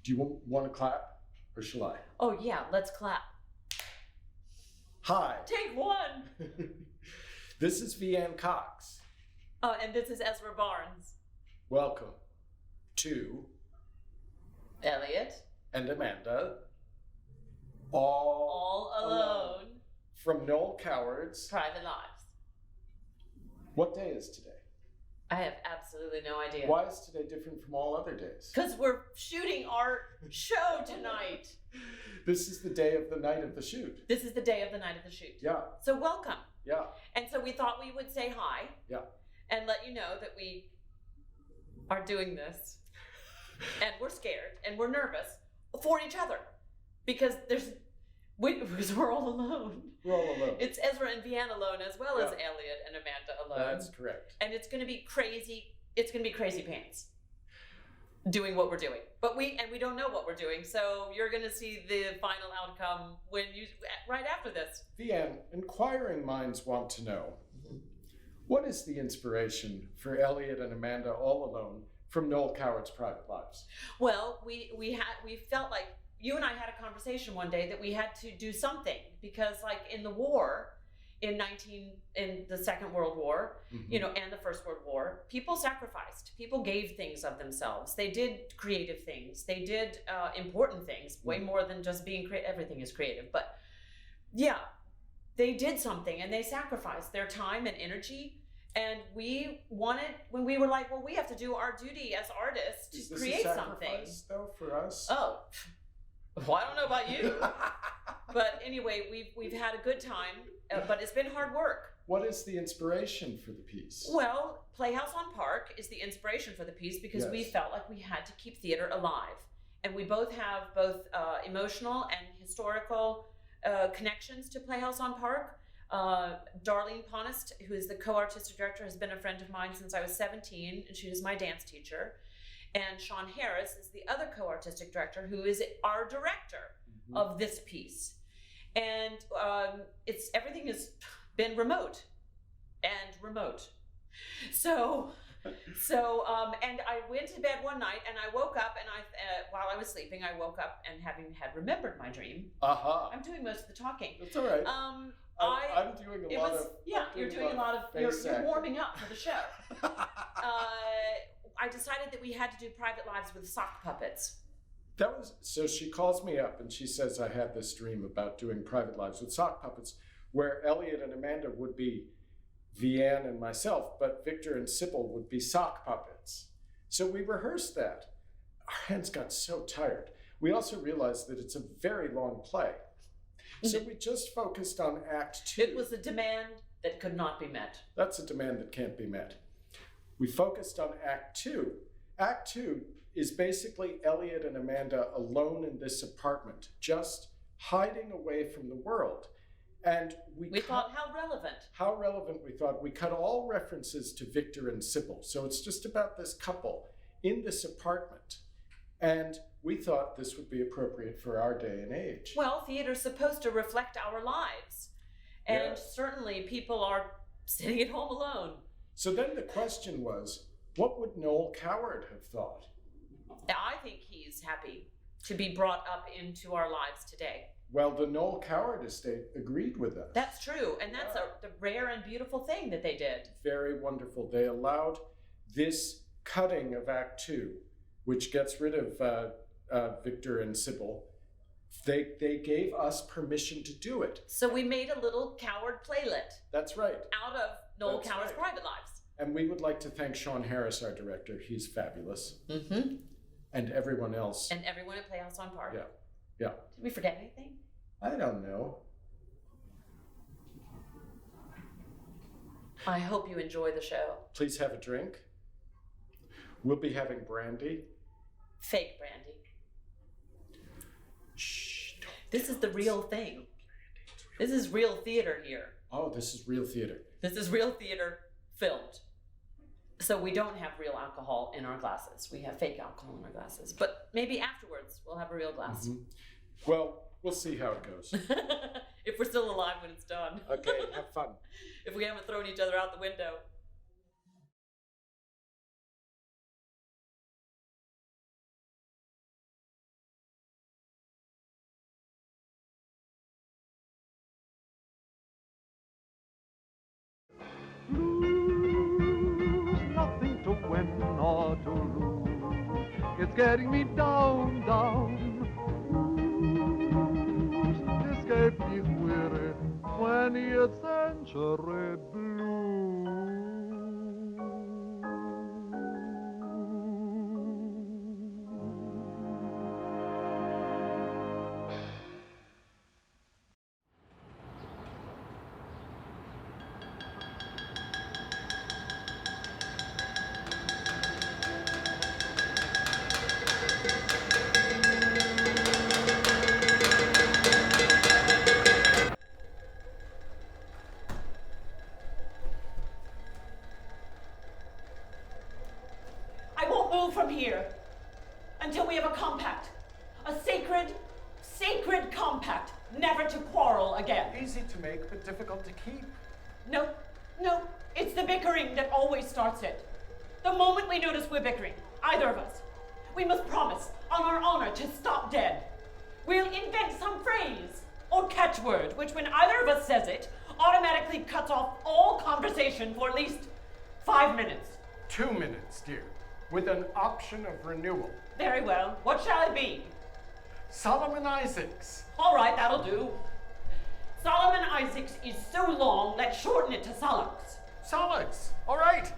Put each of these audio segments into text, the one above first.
Do you want to clap or shall I? Oh, yeah, let's clap. Hi. Take one. This is V.N. Cox. Oh, and this is Ezra Barnes. Welcome to Elyot. and Amanda. All alone. From Noel Coward's Private Lives. What day is today? I have absolutely no idea. Why is today different from all other days? Because we're shooting our show tonight. This is the day of the night of the shoot. This is the day of the night of the shoot. Yeah. So welcome. Yeah. And so we thought we would say hi. Yeah. And let you know that we are doing this. And we're scared and we're nervous for each other. Because we're all alone. We're all alone. It's Ezra and Vianne alone, as well as Elyot and Amanda alone. That's correct. And it's going to be crazy. It's going to be crazy pants doing what we're doing. But we don't know what we're doing. So you're going to see the final outcome right after this. Vianne, inquiring minds want to know, what is the inspiration for Elyot and Amanda all alone from Noel Coward's Private Lives? Well, we felt like you and I had a conversation one day that we had to do something because, like, in the war, in the Second World War, and the First World War, people sacrificed. People gave things of themselves. They did creative things. They did important things, way more than just being creative. Everything is creative, but yeah, they did something and they sacrificed their time and energy. And we wanted, when we were like, well, we have to do our duty as artists to create something. Is this a sacrifice, though, for us? Oh. Well, I don't know about you, but anyway, we've had a good time, but it's been hard work. What is the inspiration for the piece? Well, Playhouse on Park is the inspiration for the piece because we felt like we had to keep theater alive. And we both have emotional and historical connections to Playhouse on Park. Darlene Ponist, who is the co-artistic director, has been a friend of mine since I was 17, and she was my dance teacher. And Sean Harris is the other co-artistic director, who is our director of this piece. And everything has been remote. So and I went to bed one night and I woke up and while I was sleeping, I woke up and having had remembered my dream. I'm doing most of the talking. That's all right. I'm doing a lot of. Yeah, you're doing a lot of. You're warming up for the show. I decided that we had to do Private Lives with sock puppets. So she calls me up and she says I had this dream about doing Private Lives with sock puppets where Elyot and Amanda would be Vianne and myself, but Victor and Sybil would be sock puppets. So we rehearsed that. Our hands got so tired. We also realized that it's a very long play. So we just focused on Act 2. It was a demand that could not be met. That's a demand that can't be met. We focused on Act 2. Act 2 is basically Elyot and Amanda alone in this apartment, just hiding away from the world. And we thought, how relevant. How relevant, we thought. We cut all references to Victor and Sybil. So it's just about this couple in this apartment. And we thought this would be appropriate for our day and age. Well, theater's supposed to reflect our lives. And certainly people are sitting at home alone. So then the question was, what would Noel Coward have thought? I think he's happy to be brought up into our lives today. Well, the Noel Coward estate agreed with us. That's true, and that's the rare and beautiful thing that they did. Very wonderful. They allowed this cutting of Act 2, which gets rid of Victor and Sybil. They gave us permission to do it. So we made a little Coward playlet. That's right. Out of Noel Coward's Private Lives. And we would like to thank Sean Harris, our director. He's fabulous. And everyone else. And everyone at Playhouse on Park. Yeah. Did we forget anything? I don't know. I hope you enjoy the show. Please have a drink. We'll be having brandy. Fake brandy. Shh. This is the real thing. This is real theater here. Oh, this is real theater. This is real theater filmed. So we don't have real alcohol in our glasses. We have fake alcohol in our glasses. But maybe afterwards we'll have a real glass. Well, we'll see how it goes. If we're still alive when it's done. Okay, have fun. If we haven't thrown each other out the window. It's getting me down, down. Escape the weary 20th century blues. I won't move from here until we have a compact. A sacred compact, never to quarrel again. Easy to make, but difficult to keep. No, it's the bickering that always starts it. The moment we notice we're bickering, either of us, we must promise on our honor to stop dead. We'll invent some phrase or catchword, which when either of us says it, automatically cuts off all conversation for at least 5 minutes. 2 minutes, dear, with an option of renewal. Very well. What shall it be? Solomon Isaacs. All right, that'll do. Solomon Isaacs is so long, let's shorten it to Solux. Solix. All right.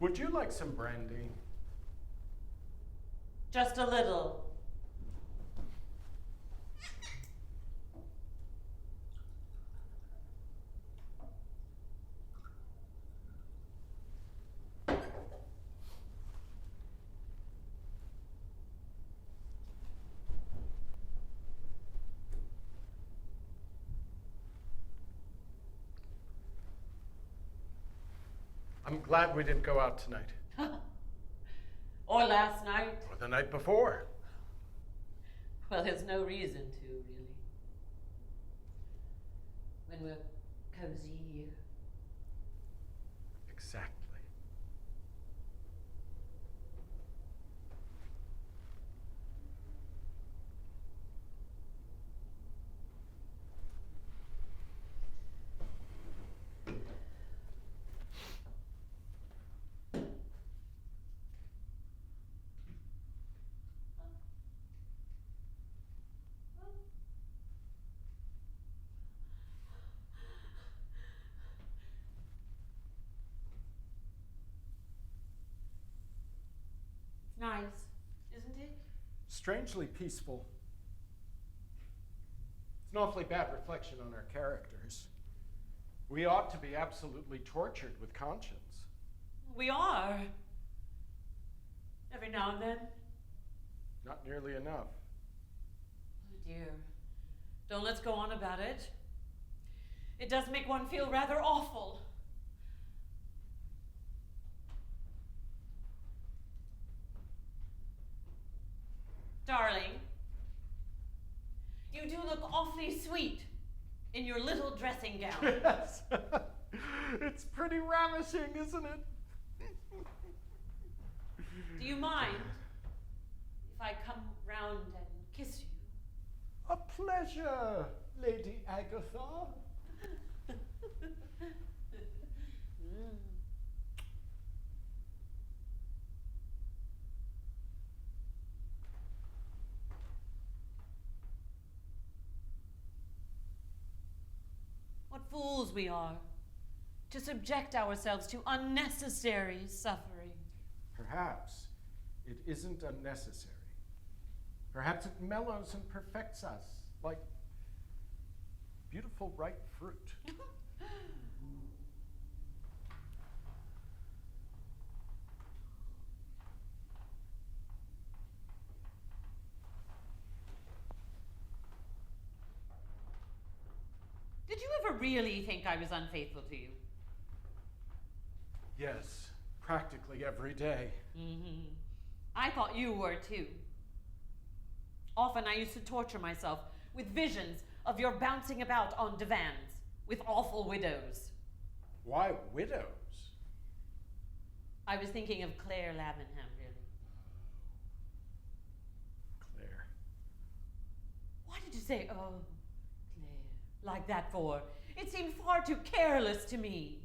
Would you like some brandy? Just a little. I'm glad we didn't go out tonight. Or last night. Or the night before. Well, there's no reason to, really. When we're cozy here. Exactly. Nice, isn't it? Strangely peaceful. It's an awfully bad reflection on our characters. We ought to be absolutely tortured with conscience. We are. Every now and then. Not nearly enough. Oh dear. Don't let's go on about it. It does make one feel rather awful. Darling, you do look awfully sweet in your little dressing gown. Yes. It's pretty ravishing, isn't it? Do you mind if I come round and kiss you? A pleasure, Lady Agatha. What fools we are to subject ourselves to unnecessary suffering. Perhaps it isn't unnecessary. Perhaps it mellows and perfects us like beautiful ripe fruit. Did you ever really think I was unfaithful to you? Yes, practically every day. Mm-hmm. I thought you were too. Often I used to torture myself with visions of your bouncing about on divans with awful widows. Why widows? I was thinking of Claire Lavenham, really. Claire. Why did you say, oh, Claire, like that for? It seemed far too careless to me.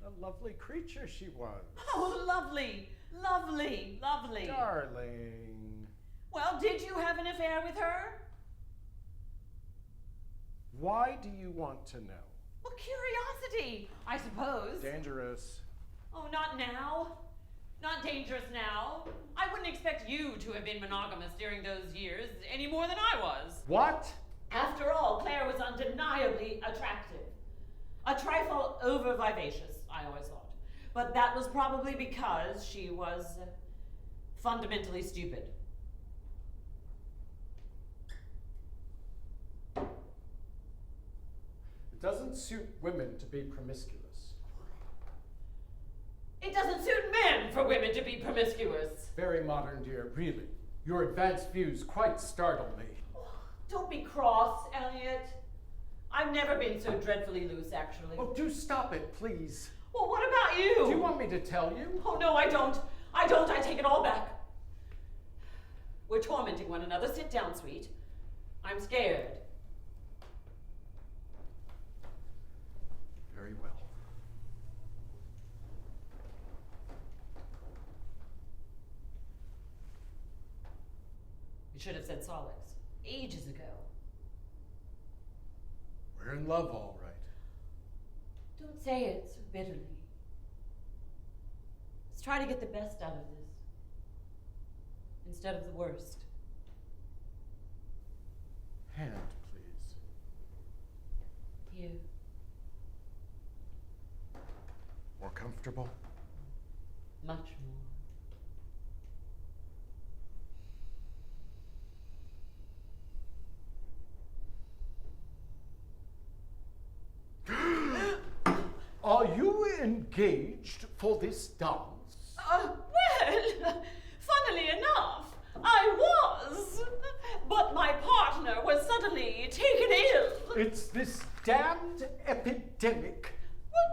What a lovely creature she was. Oh, lovely, lovely, lovely. Darling. Well, did you have an affair with her? Why do you want to know? Well, curiosity, I suppose. Dangerous. Oh, not now. Not dangerous now. I wouldn't expect you to have been monogamous during those years any more than I was. What? After all, Claire was undeniably attractive. A trifle over vivacious, I always thought. But that was probably because she was fundamentally stupid. It doesn't suit women to be promiscuous. It doesn't suit men for women to be promiscuous. Very modern, dear, really. Your advanced views quite startle me. Don't be cross, Elyot. I've never been so dreadfully loose, actually. Oh, do stop it, please. Well, what about you? Do you want me to tell you? Oh, no, I don't. I don't. I take it all back. We're tormenting one another. Sit down, sweet. I'm scared. Very well. You should have said Solix ages ago. We're in love, all right. Don't say it so bitterly. Let's try to get the best out of this instead of the worst. Hand, please. Here. More comfortable? Much more. Are you engaged for this dance? Well, funnily enough, I was. But my partner was suddenly taken ill. It's this damned epidemic. Well,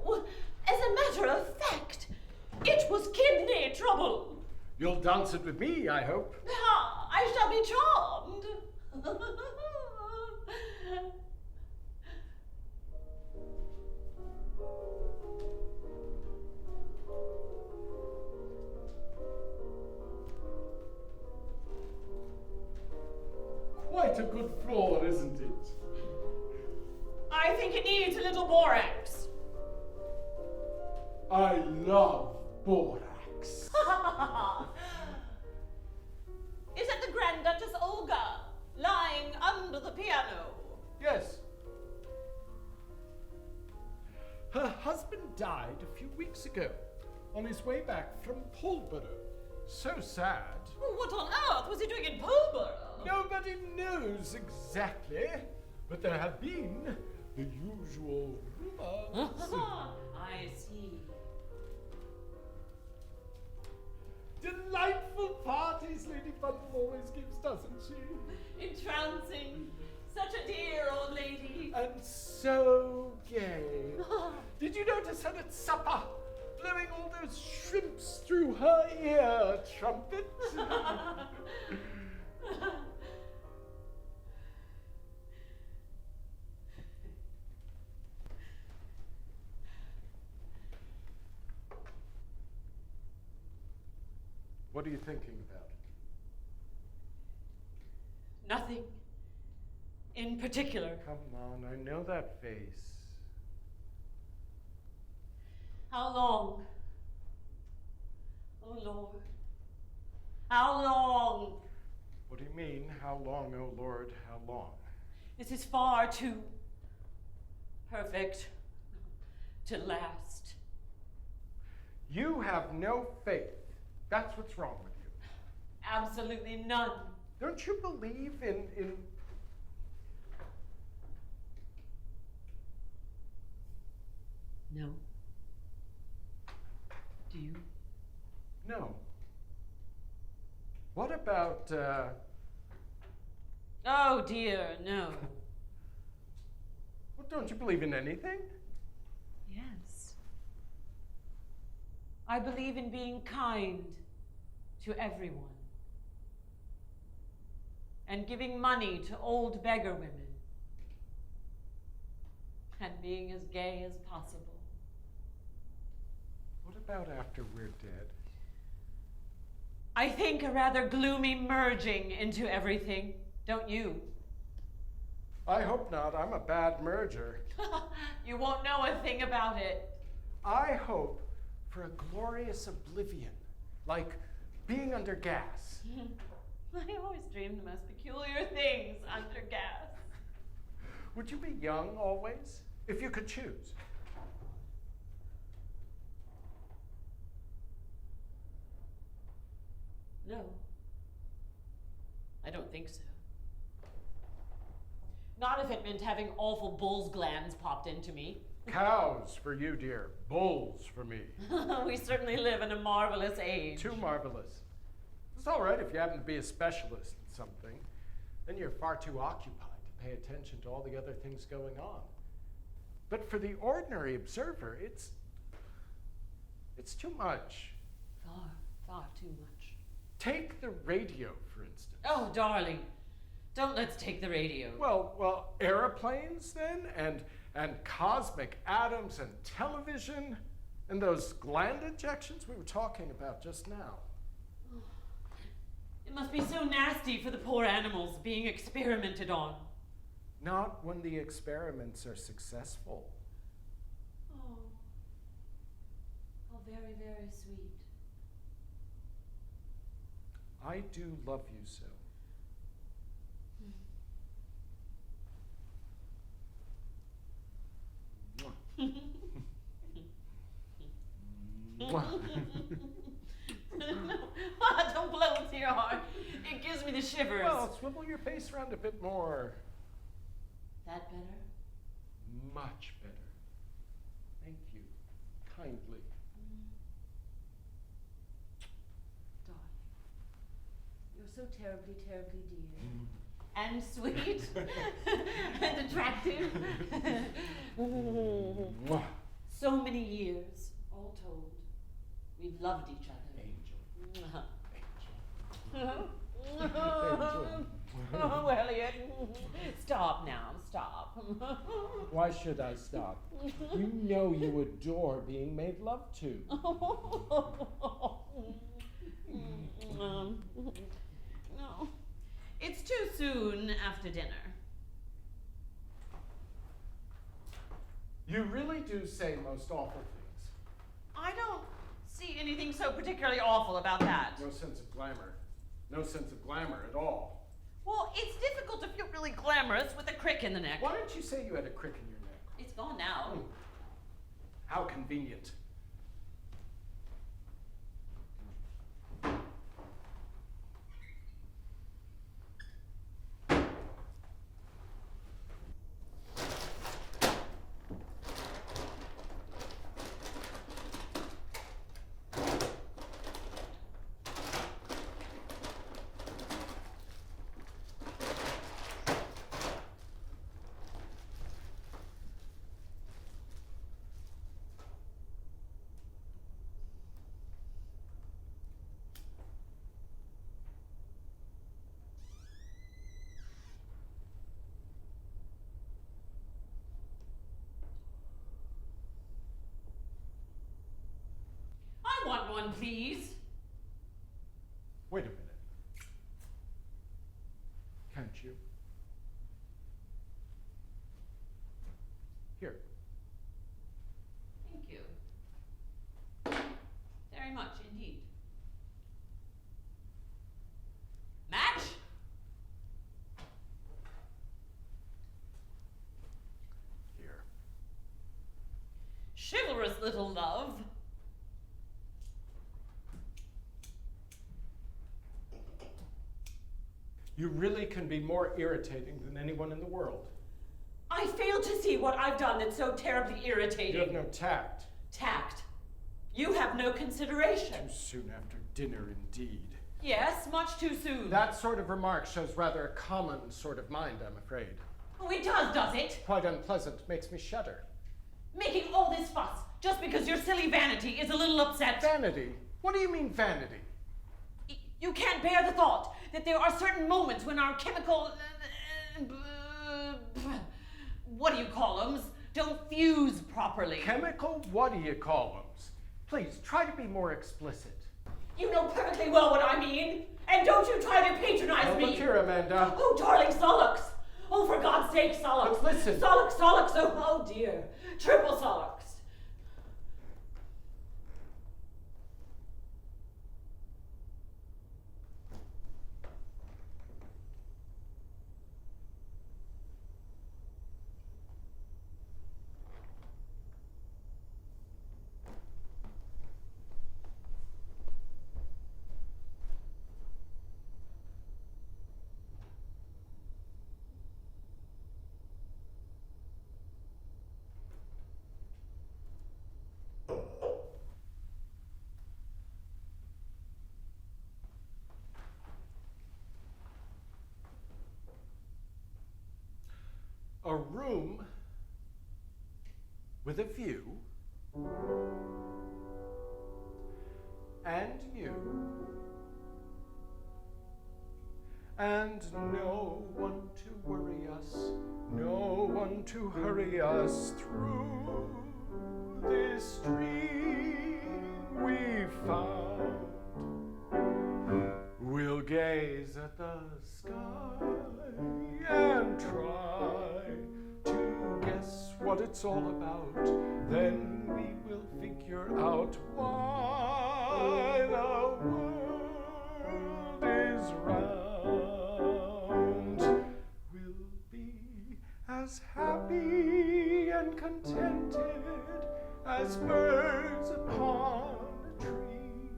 no! As a matter of fact, it was kidney trouble. You'll dance it with me, I hope. Ah, I shall be charmed. Quite a good floor, isn't it? I think it needs a little borax. I love borax. Is it the Grand Duchess Olga lying under the piano? Yes. Her husband died a few weeks ago on his way back from Pulborough. So sad. Oh, what on earth was he doing in Pulborough? Nobody knows exactly, but there have been the usual rumors. I see. Delightful parties Lady Bundle always gives, doesn't she? Entrancing. Such a dear old lady. And so gay. Did you notice her at supper? Blowing all those shrimps through her ear trumpet. What are you thinking about? Nothing in particular. Come on, I know that face. How long? Oh, Lord. How long? What do you mean, how long, oh Lord, how long? This is far too perfect to last. You have no faith. That's what's wrong with you. Absolutely none. Don't you believe in No. Do you? No. What about, Oh dear, no. Well, don't you believe in anything? Yes. I believe in being kind to everyone. And giving money to old beggar women. And being as gay as possible. What about after we're dead? I think a rather gloomy merging into everything, don't you? I hope not. I'm a bad merger. You won't know a thing about it. I hope for a glorious oblivion, like being under gas. I always dream the most peculiar things under gas. Would you be young always, if you could choose? No. I don't think so. Not if it meant having awful bull's glands popped into me. Cows for you, dear. Bulls for me. We certainly live in a marvelous age. Too marvelous. It's all right if you happen to be a specialist in something. Then you're far too occupied to pay attention to all the other things going on. But for the ordinary observer, it's too much. Far, far too much. Take the radio, for instance. Oh, darling. Don't let's take the radio. Well, aeroplanes then, and cosmic atoms and television, and those gland injections we were talking about just now. It must be so nasty for the poor animals being experimented on. Not when the experiments are successful. Oh, how very, very sweet. I do love you so. Mwah. Don't blow into your heart. It gives me the shivers. Well, swivel your face around a bit more. That better? Much better. Thank you. Kindly. Darling, you're so terribly, terribly dear. And sweet. And attractive. Mwah. So many years, all told. We've loved each other. Angel. Oh, Elyot. Stop now, stop. Why should I stop? You know you adore being made love to. No. It's too soon after dinner. You really do say most awful things. I don't see anything so particularly awful about that. No sense of glamour. No sense of glamour at all. Well, it's difficult to feel really glamorous with a crick in the neck. Why didn't you say you had a crick in your neck? It's gone now. How convenient. I want one, please. Wait a minute. Can't you? Here. Thank you. Very much indeed. Match? Here. Chivalrous little love. You really can be more irritating than anyone in the world. I fail to see what I've done that's so terribly irritating. You have no tact. Tact. You have no consideration. Too soon after dinner, indeed. Yes, much too soon. That sort of remark shows rather a common sort of mind, I'm afraid. Oh, it does it? Quite unpleasant, makes me shudder. Making all this fuss just because your silly vanity is a little upset. Vanity? What do you mean, vanity? You can't bear the thought that there are certain moments when our chemical... what do you call them? Don't fuse properly. Chemical what do you call them? Please, try to be more explicit. You know perfectly well what I mean. And don't you try to patronize me. Look here, Amanda. Oh, darling Solux. Oh, for God's sake, Solux. But listen. Solux. Oh, dear. Triple Solux. A room with a view and you and no one to worry us, no one to hurry us through this dream we found. We'll gaze at the sky and try to guess what it's all about. Then we will figure out why the world is round. We'll be as happy and contented as birds upon a tree,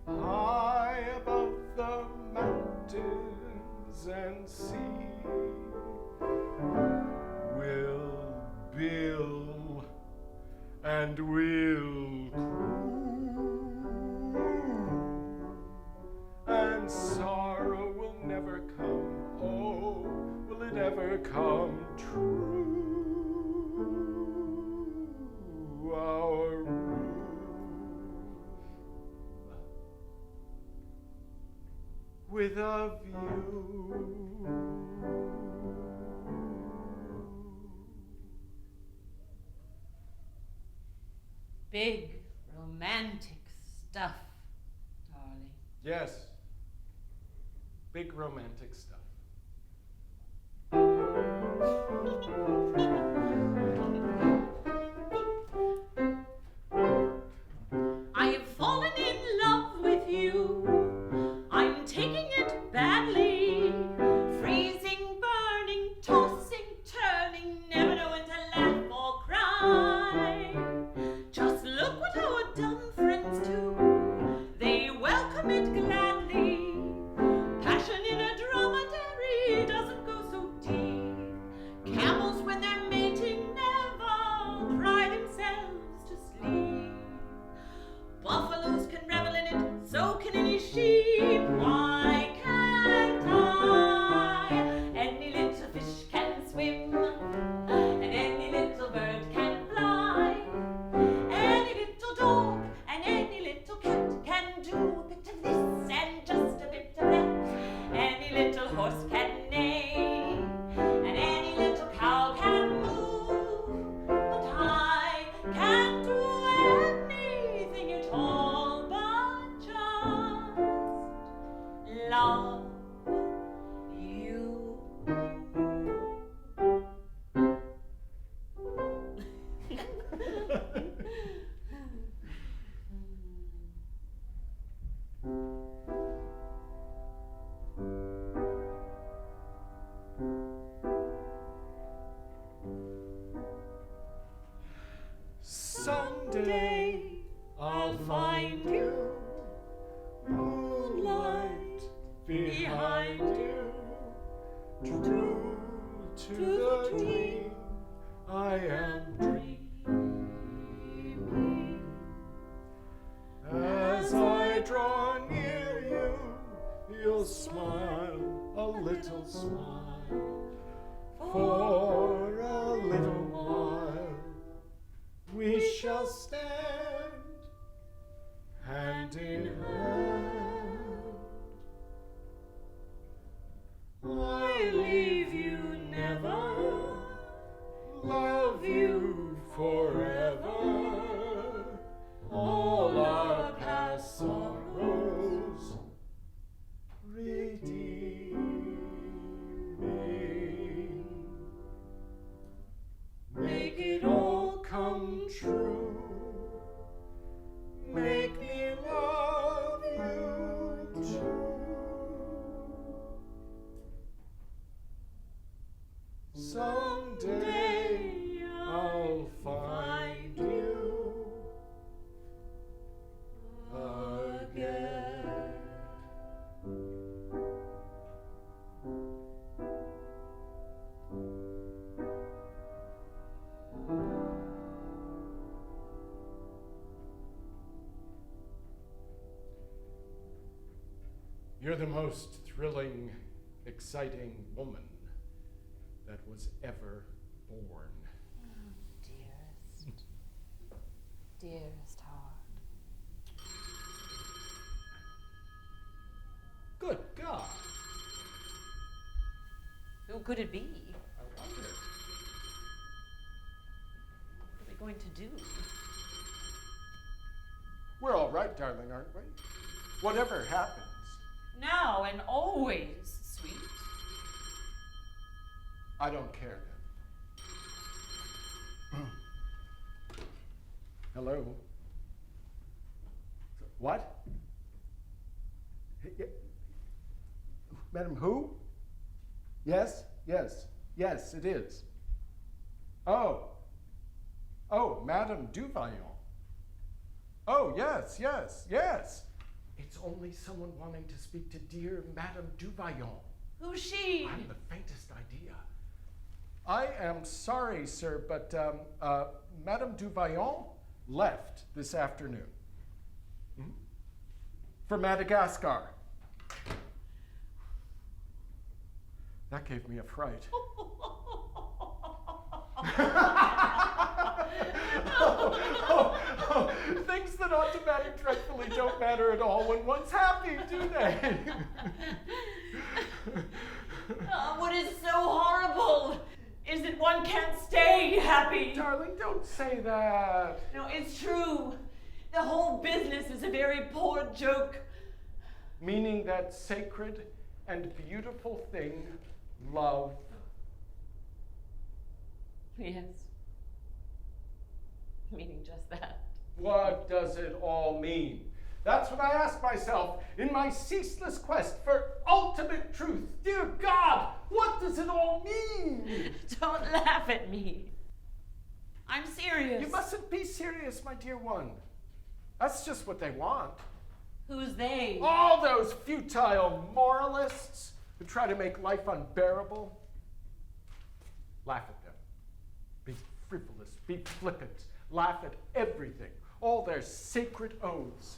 high above the mountains and sea. We'll build and we'll coo, and sorrow will never come. Oh, will it ever come true? Our room with a view. Big romantic stuff, darling. Yes, big romantic stuff. I have fallen in love with you. I'm taking it badly. Freezing, burning, tossing, turning, never knowing to laugh or cry. Just look what our dumb friends do. They welcome it gladly. Passion in a dromedary doesn't go so deep. Camels, when they're mating, never cry themselves to sleep. Buffaloes can revel in it, so can any sheep. Why can't I? Any little fish can swim, and any little bird can fly. Any little dog and any little cat can do a bit of this and just a bit of that. Any little horse can neigh, and any little cow can move. But I can't do anything at all but just love you. Someday I'll find you, moonlight behind you, true to the dream I am dreaming. you'll smile, a little smile. For a little while we shall stand hand in hand. I leave you never, love you forever. All our past sorrows redeeming. Make it all come true. Make me love you too. Someday I'll find you again. You're the most thrilling, exciting woman that was ever born. Oh, dearest. Dearest heart. Good God. Who could it be? I wonder. What are we going to do? We're all right, darling, aren't we? Whatever happens. Now and always, sweet. I don't care then. Hello? What? Madam who? Yes, yes, yes, it is. Oh, Madame Duvaillon. Oh, yes, yes, yes. It's only someone wanting to speak to dear Madame Duvaillon. Who's she? I haven't the faintest idea. I am sorry, sir, but Madame Duvaillon left this afternoon. For Madagascar. That gave me a fright. Things that ought to matter dreadfully don't matter at all when one's happy, do they? What is so horrible is that one can't stay happy. Darling, don't say that. No, it's true. The whole business is a very poor joke. Meaning that sacred and beautiful thing, love. Yes. Meaning just that. What does it all mean? That's what I ask myself in my ceaseless quest for ultimate truth. Dear God, what does it all mean? Don't laugh at me. I'm serious. You mustn't be serious, my dear one. That's just what they want. Who's they? All those futile moralists who try to make life unbearable. Laugh at them. Be frivolous, be flippant, laugh at everything, all their sacred oaths.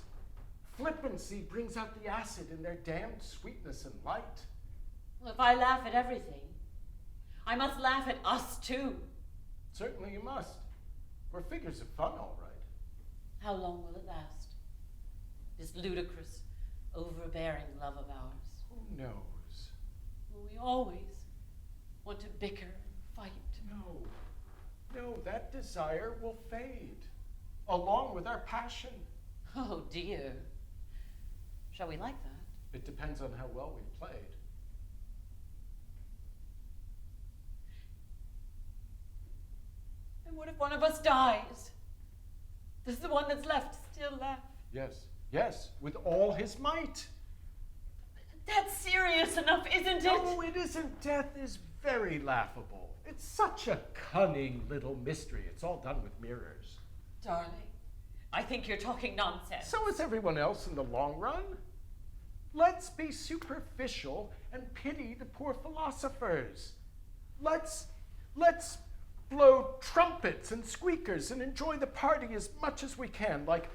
Flippancy brings out the acid in their damned sweetness and light. Well, if I laugh at everything, I must laugh at us too. Certainly you must. We're figures of fun, all right. How long will it last? This ludicrous, overbearing love of ours. Who knows? Will we always want to bicker and fight? No, that desire will fade, along with our passion. Oh dear. Shall we like that? It depends on how well we've played. And what if one of us dies? Does the one that's left still laugh? Yes, with all his might. That's serious enough, isn't it? No, it isn't. Death is very laughable. It's such a cunning little mystery. It's all done with mirrors. Darling, I think you're talking nonsense. So is everyone else in the long run. Let's be superficial and pity the poor philosophers. Let's blow trumpets and squeakers and enjoy the party as much as we can, like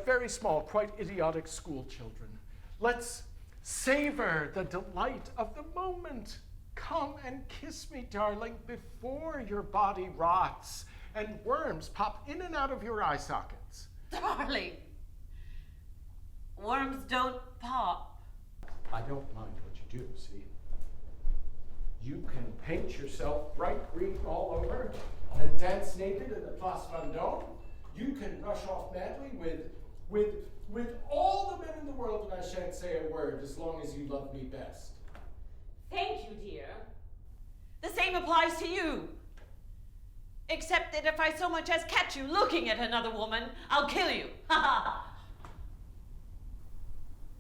very small, quite idiotic school children. Let's Savor the delight of the moment. Come and kiss me, darling, before your body rots and worms pop in and out of your eye sockets. Darling, worms don't pop. I don't mind what you do, see? You can paint yourself bright green all over and dance naked in the Place Vendôme. You can rush off madly with all the men in the world, and I shan't say a word as long as you love me best. Thank you, dear. The same applies to you. Except that if I so much as catch you looking at another woman, I'll kill you. Ha ha ha.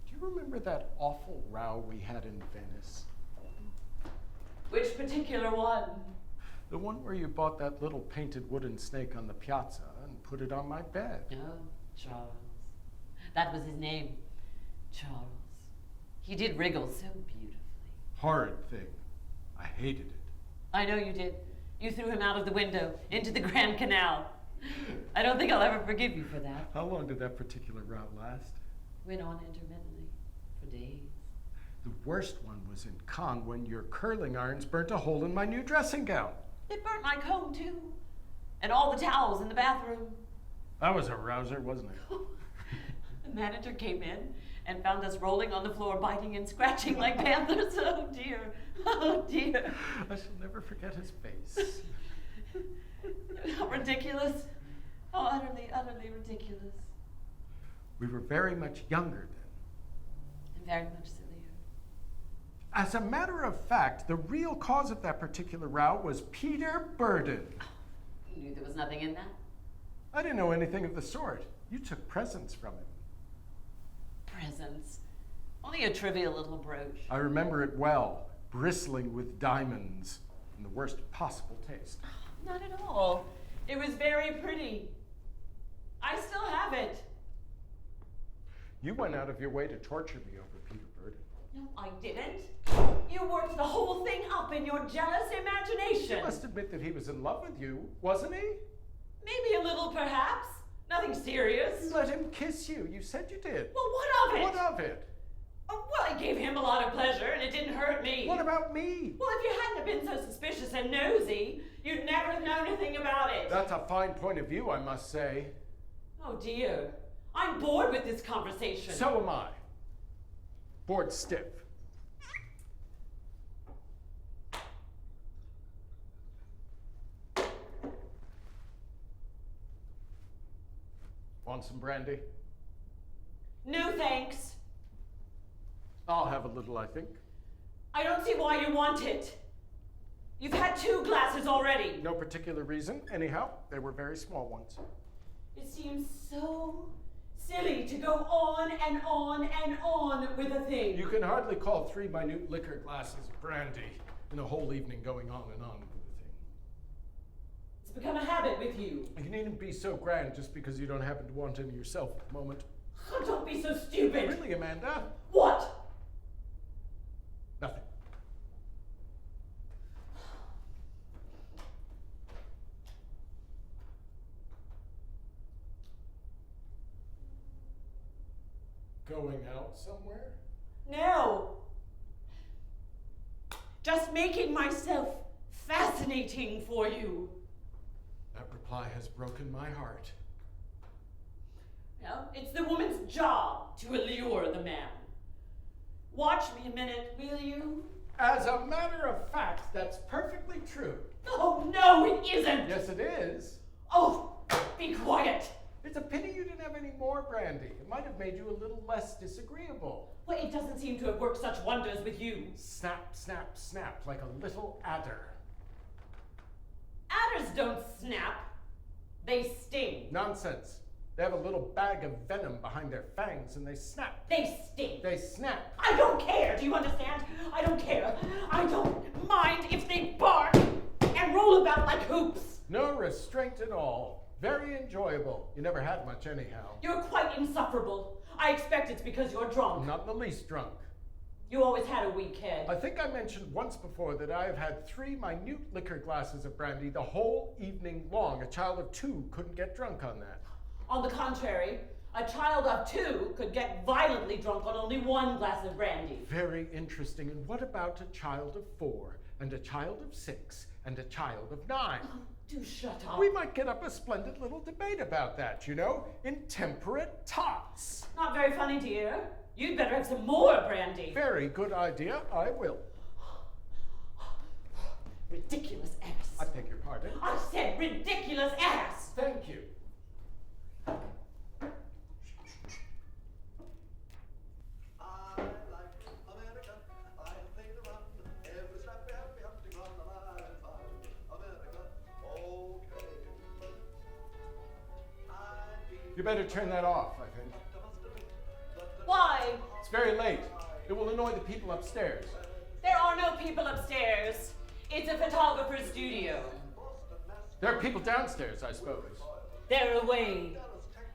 Do you remember that awful row we had in Venice? Which particular one? The one where you bought that little painted wooden snake on the piazza and put it on my bed. Oh, Charles. That was his name. Charles. He did wriggle so beautifully. Horrid thing. I hated it. I know you did. You threw him out of the window into the Grand Canal. I don't think I'll ever forgive you for that. How long did that particular row last? Went on intermittently for days. The worst one was in Cannes when your curling irons burnt a hole in my new dressing gown. It burnt my comb too. And all the towels in the bathroom. That was a rouser, wasn't it? The manager came in and found us rolling on the floor, biting and scratching like panthers. Oh dear. Oh dear. I shall never forget his face. How ridiculous. How utterly, utterly ridiculous. We were very much younger then. And very much sillier. As a matter of fact, the real cause of that particular row was Peter Burden. You knew there was nothing in that? I didn't know anything of the sort. You took presents from him. Presents. Only a trivial little brooch. I remember it well, bristling with diamonds in the worst possible taste. Not at all. It was very pretty. I still have it. You went out of your way to torture me over Peter Burden. No, I didn't. You worked the whole thing up in your jealous imagination. You must admit that he was in love with you, wasn't he? Maybe a little, perhaps. Nothing serious. You let him kiss you. You said you did. Well, what of it? What of it? Oh, well, it gave him a lot of pleasure, and it didn't hurt me. What about me? Well, if you hadn't have been so suspicious and nosy, you'd never have known anything about it. That's a fine point of view, I must say. Oh, dear. I'm bored with this conversation. So am I. Bored stiff. Want some brandy? No, thanks. I'll have a little, I think. I don't see why you want it. You've had 2 glasses already. No particular reason. Anyhow, they were very small ones. It seems so silly to go on and on and on with a thing. You can hardly call 3 minute liquor glasses brandy in a whole evening going on and on with a thing. It's become a habit with you. You needn't be so grand just because you don't happen to want any yourself at the moment. Oh, don't be so stupid. Really, Amanda? What? Nothing. Going out somewhere? No. Just making myself fascinating for you. That reply has broken my heart. No, it's the woman's job to allure the man. Watch me a minute, will you? As a matter of fact, that's perfectly true. Oh, no, it isn't. Yes, it is. Oh, be quiet. It's a pity you didn't have any more brandy. It might have made you a little less disagreeable. Well, it doesn't seem to have worked such wonders with you. Snap, snap, snap, like a little adder. Adders don't snap. They sting. Nonsense. They have a little bag of venom behind their fangs and they snap. They sting. They snap. I don't care, do you understand? I don't care. I don't mind if they bark and roll about like hoops. No restraint at all. Very enjoyable. You never had much anyhow. You're quite insufferable. I expect it's because you're drunk. Not in the least drunk. You always had a weak head. I think I mentioned once before that I have had 3 minute liquor glasses of brandy the whole evening long. A child of 2 couldn't get drunk on that. On the contrary, A child of 2 could get violently drunk on only 1 glass of brandy. Very interesting. And what about a child of 4, and a child of 6, and a child of 9? Oh, do shut up. We might get up a splendid little debate about that, you know? Intemperate tots. Not very funny, dear. You'd better have some more brandy. Very good idea. I will. Ridiculous ass. I beg your pardon. I said ridiculous ass. Thank you. I like America. I played around every step we have to go on the line. America, okay. You better turn that off, I think. Why? It's very late. It will annoy the people upstairs. There are no people upstairs. It's a photographer's studio. There are people downstairs, I suppose. They're away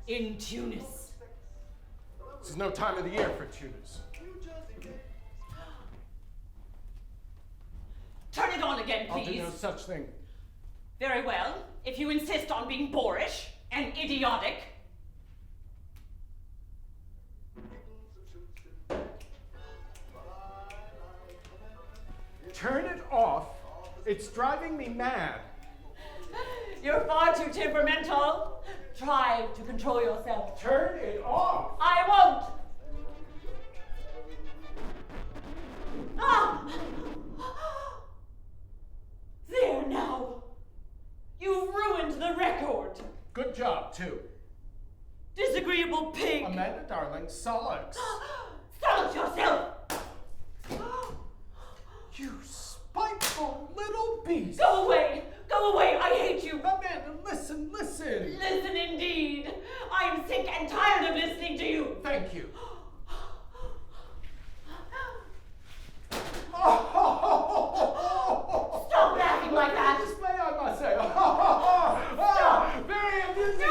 in Tunis. This is no time of the year for tunas. Turn it on again, I'll do please. no such thing. Very well, if you insist on being boorish and idiotic. Turn it off. It's driving me mad. You're far too temperamental. Try to control yourself. Turn it off. I won't. Ah! There now. You've ruined the record. Good job, too. Disagreeable pig. Amanda, darling, sulks. Silence yourself. You spiteful little beast. Go away. Go away. I hate you. Amanda, listen, listen. Listen indeed. I am sick and tired of listening to you. Thank you. Stop laughing like that. Display, I must say. Very amusing. No,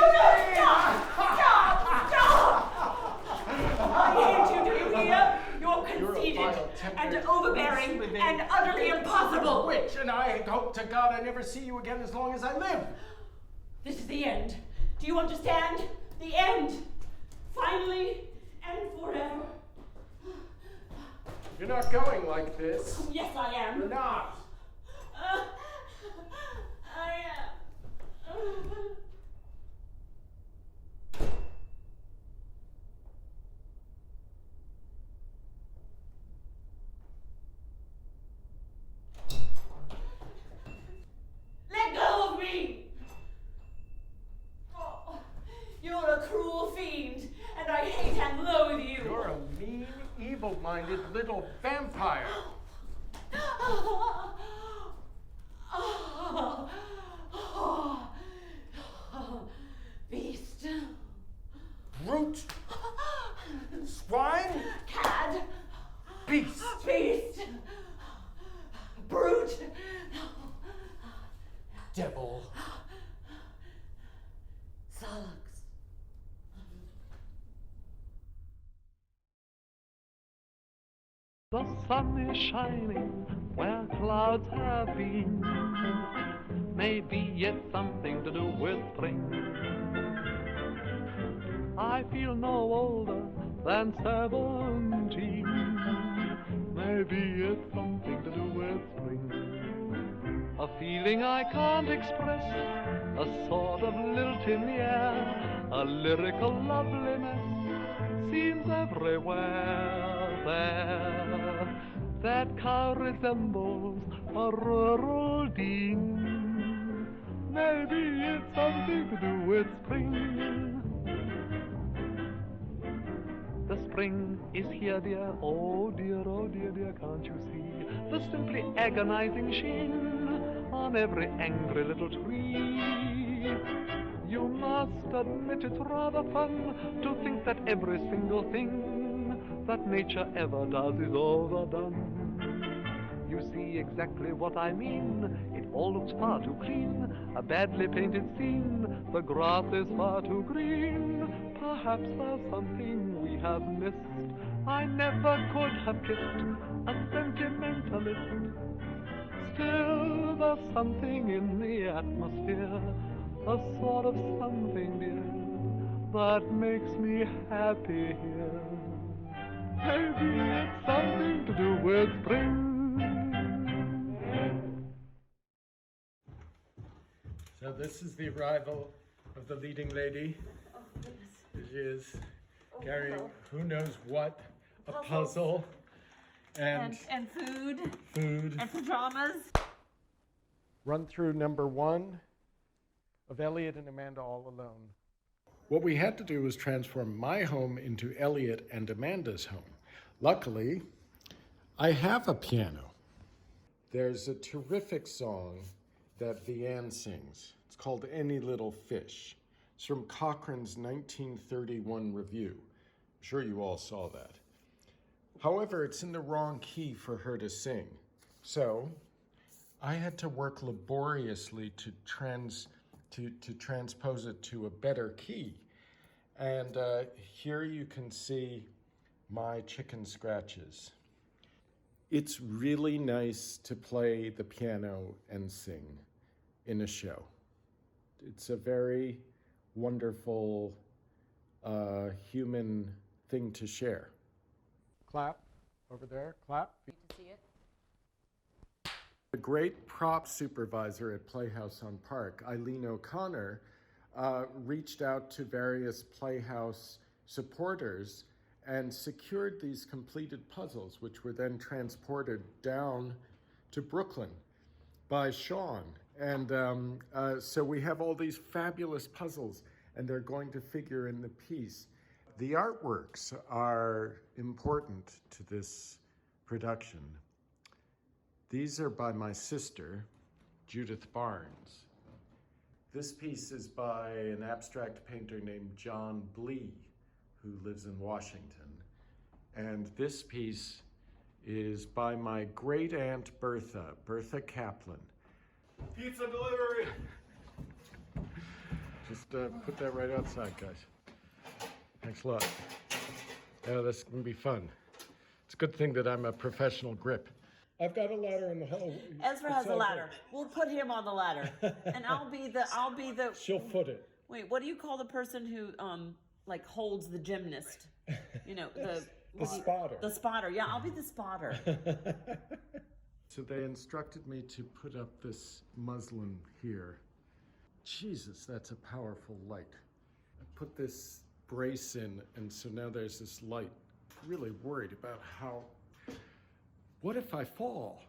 stop! Stop! Stop! I hate you, do you hear? You're conceited and overbearing and utterly impossible. Witch, and I hope to God I never see you again as long as I live. This is the end. Do you understand? The end. Finally and forever. You're not going like this. Yes, I am. You're not. I am. Let go of me! Oh, you're a cruel fiend, and I hate and loathe you. You're a mean, evil-minded little vampire. Beast. Brute. Swine. Cad. Beast. Beast. Brute. Devil. Solux. The sun is shining where clouds have been. Maybe it's something to do with spring. I feel no older than 17. Maybe it's something to do with spring. A feeling I can't express, a sort of lilt in the air, a lyrical loveliness seems everywhere there. That cow resembles a rural dean. Maybe it's something to do with spring. The spring is here, dear, oh dear, dear, can't you see the simply agonizing sheen on every angry little tree? You must admit it's rather fun to think that every single thing that nature ever does is overdone. You see exactly what I mean. It all looks far too clean, a badly painted scene. The grass is far too green. Perhaps there's something we have missed. I never could have kissed a sentimentalist. Still, there's something in the atmosphere, a sort of something, dear, that makes me happy here. Maybe it's something to do with spring. So this is the arrival of the leading lady. Oh, goodness. Here she is, Oh, carrying hello. who knows what, a Puzzles. puzzle, and And food. food. And pajamas. Run through number 1 of Elyot and Amanda All Alone. What we had to do was transform my home into Elyot and Amanda's home. Luckily, I have a piano. There's a terrific song that Vianne sings. It's called Any Little Fish. It's from Cochrane's 1931 review. I'm sure you all saw that. However, it's in the wrong key for her to sing. So I had to work laboriously to transpose it to a better key. And here you can see my chicken scratches. It's really nice to play the piano and sing in a show. It's a very wonderful human thing to share. Clap over there, clap. You can see it. The great prop supervisor at Playhouse on Park, Eileen O'Connor, reached out to various Playhouse supporters and secured these completed puzzles, which were then transported down to Brooklyn by Sean. And so we have all these fabulous puzzles, and they're going to figure in the piece. The artworks are important to this production. These are by my sister, Judith Barnes. This piece is by an abstract painter named John Blee, who lives in Washington. And this piece is by my great aunt Bertha Kaplan. Pizza delivery! Just put that right outside, guys. Thanks a lot. Yeah, this is gonna be fun. It's a good thing that I'm a professional grip. I've got a ladder in the hall. Ezra has a ladder. We'll put him on the ladder. And I'll be the She'll foot it. wait, what do you call the person who like holds the gymnast? You know, The spotter. The spotter. Yeah, I'll be the spotter. So they instructed me to put up this muslin here. Jesus, that's a powerful light. I put this brace in, and so now there's this light. Really worried about what if I fall?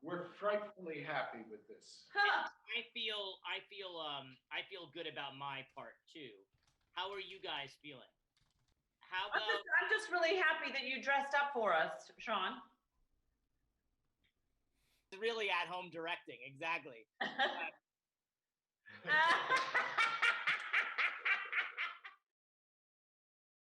We're frightfully happy with this. I feel good about my part too. How are you guys feeling? How about I'm just really happy that you dressed up for us, Sean. really at home directing? Exactly.